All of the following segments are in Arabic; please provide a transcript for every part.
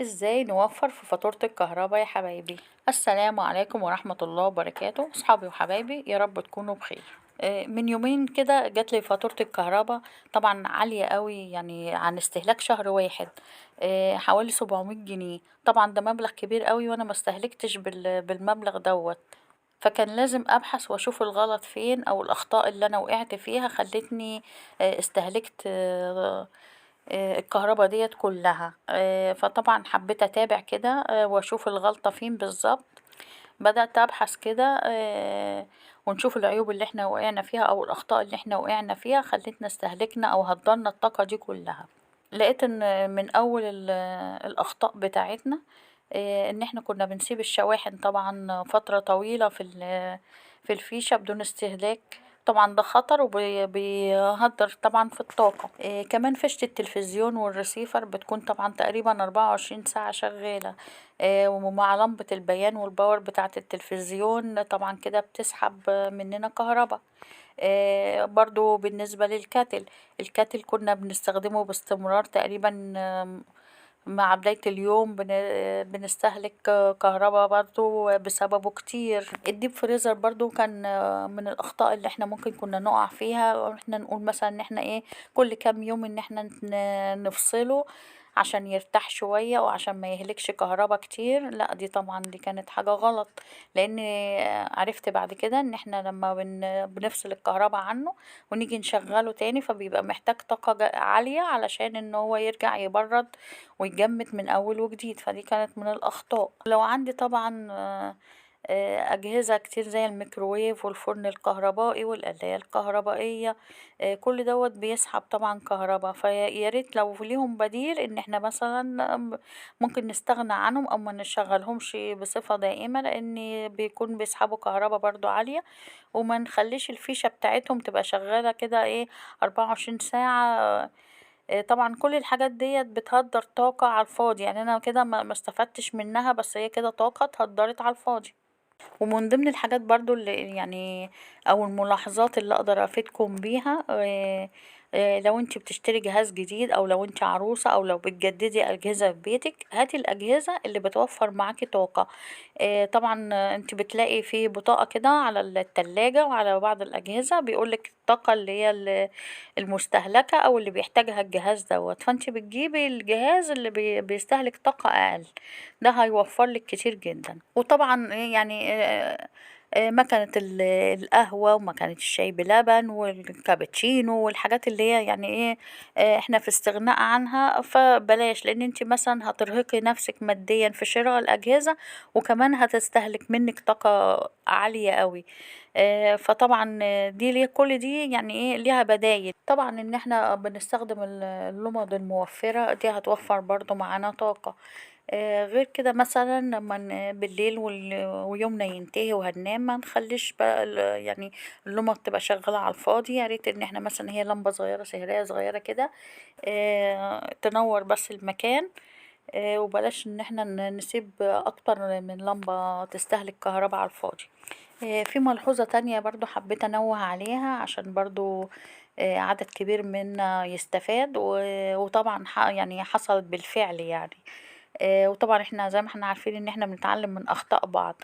ازاي نوفر في فاتورة الكهرباء يا حبايبي؟ السلام عليكم ورحمة الله وبركاته، اصحابي وحبايبي، يا رب تكونوا بخير. من يومين كده جات لي فاتورة الكهرباء، طبعا عالية قوي يعني عن استهلاك شهر واحد. حوالي 700 جنيه. طبعا ده مبلغ كبير قوي وانا ما استهلكتش بالمبلغ دوت. فكان لازم ابحث واشوف الغلط فين او الاخطاء اللي انا وقعت فيها خلتني استهلكت الكهربا ديت كلها. فطبعا حبيت اتابع كده واشوف الغلطة فين بالظبط. بدأت ابحث كده ونشوف العيوب اللي احنا وقعنا فيها او الاخطاء اللي احنا وقعنا فيها خلتنا استهلكنا او هدرنا الطاقة دي كلها. لقيت ان من اول الاخطاء بتاعتنا ان احنا كنا بنسيب الشواحن طبعا فترة طويلة في الفيشة بدون استهلاك. طبعا ده خطر وبيهدر طبعا في الطاقة. كمان فيشة التلفزيون والريسيفر بتكون طبعا تقريبا 24 ساعة شغالة. ومع لمبة البيان والباور بتاعة التلفزيون طبعا كده بتسحب مننا كهرباء. برضو بالنسبة للكاتل، الكاتل كنا بنستخدمه باستمرار تقريبا. مع بداية اليوم بنستهلك كهرباء برضو بسببه كتير. الديب فريزر برضو كان من الأخطاء اللي احنا ممكن كنا نقع فيها، واحنا نقول مثلا ان احنا ايه كل كام يوم ان احنا نفصله عشان يرتاح شوية وعشان ما يهلكش كهرباء كتير. لا، دي طبعا دي كانت حاجة غلط. لان عرفت بعد كده ان احنا لما بنفصل الكهرباء عنه ونيجي نشغله تاني فبيبقى محتاج طاقة عالية علشان ان هو يرجع يبرد ويتجمد من أول وجديد. فدي كانت من الأخطاء. لو عندي طبعا أجهزة كتير زي الميكروويف والفرن الكهربائي والقلاية الكهربائية، كل دوت بيسحب طبعا كهرباء. فياريت لو ليهم بديل ان احنا مثلا ممكن نستغنى عنهم او ما نشغلهمش بصفة دائمة، لان بيكون بيسحبوا كهرباء برضو عالية. وما نخليش الفيشة بتاعتهم تبقى شغالة كده ايه 24 ساعة. طبعا كل الحاجات ديت بتهدر طاقة على الفاضي، يعني انا كده ما استفدتش منها، بس هي كده طاقة اتهدرت على الفاضي. ومن ضمن الحاجات برضو اللي يعني او الملاحظات اللي اقدر افيدكم بيها، لو انت بتشتري جهاز جديد او لو انت عروسة او لو بتجددي اجهزة في بيتك، هاتي الاجهزة اللي بتوفر معاكي طاقة. طبعا انت بتلاقي في بطاقة كده على التلاجة وعلى بعض الاجهزة بيقولك الطاقة اللي هي المستهلكة او اللي بيحتاجها الجهاز دوت، فانت بتجيبي الجهاز اللي بيستهلك طاقة اقل. ده هيوفر لك كتير جدا. وطبعا يعني مكنة القهوة ومكنة الشاي بلبن والكابتشينو والحاجات اللي هي يعني ايه احنا في استغناء عنها فبلاش، لان انت مثلا هترهقي نفسك ماديا في شراء الأجهزة وكمان هتستهلك منك طاقة عالية قوي. فطبعا دي ليه كل دي يعني ايه ليها بدايل. طبعا ان احنا بنستخدم اللمض الموفرة دي هتوفر برضو معانا طاقة. غير كده مثلا لما بالليل ويومنا ينتهي وهننام ما نخليش بقى يعني اللمبة تبقى شغالة على الفاضي. يا ريت ان احنا مثلا هي لمبة صغيرة سهرية صغيرة كده تنور بس المكان. وبلاش ان احنا نسيب اكتر من لمبة تستهلك كهرباء على الفاضي. في ملحوظة تانية برضو حبيت انوه عليها عشان برضو عدد كبير منا يستفاد وطبعا يعني حصلت بالفعل يعني. وطبعا احنا زي ما احنا عارفين ان احنا بنتعلم من اخطاء بعض.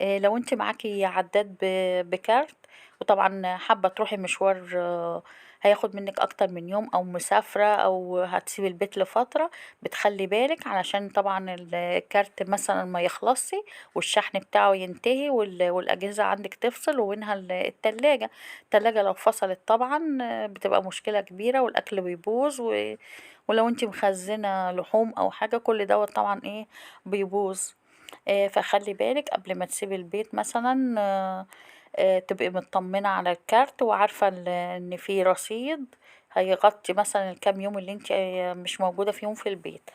لو انت معاكي عداد بكارت وطبعا حابة تروحي مشوار هياخد منك اكتر من يوم او مسافرة او هتسيبي البيت لفترة، بتخلي بالك علشان طبعا الكارت مثلا ما يخلصش والشحن بتاعه ينتهي والاجهزة عندك تفصل ومنها التلاجة لو فصلت طبعا بتبقى مشكلة كبيرة والاكل بيبوظ ولو انتي مخزنة لحوم او حاجة كل دوت طبعا ايه بيبوظ. فخلي بالك قبل ما تسيبي البيت مثلا تبقي مطمنة على الكارت وعارفة ان في رصيد هيغطي مثلا الكام يوم اللي انت مش موجودة فيهم في البيت.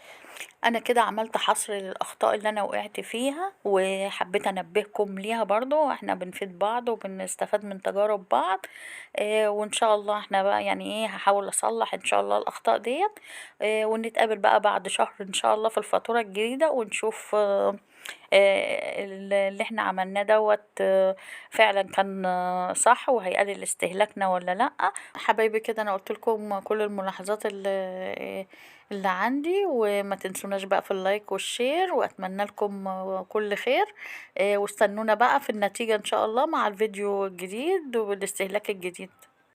انا كده عملت حصر للاخطاء اللي انا وقعت فيها وحبيت انبهكم ليها، برضو احنا بنفيد بعض وبنستفاد من تجارب بعض. وان شاء الله احنا بقى يعني ايه هحاول اصلح ان شاء الله الاخطاء ديت. ونتقابل بقى بعد شهر ان شاء الله في الفاتورة الجديدة ونشوف اللي احنا عملناه دوت فعلا كان صح وهيقلل استهلاكنا ولا لأ. حبايبي كده انا قلت لكم كل الملاحظات اللي عندي، وما تنسوناش بقى في اللايك والشير، واتمنى لكم كل خير. واستنونا بقى في النتيجة ان شاء الله مع الفيديو الجديد والاستهلاك الجديد.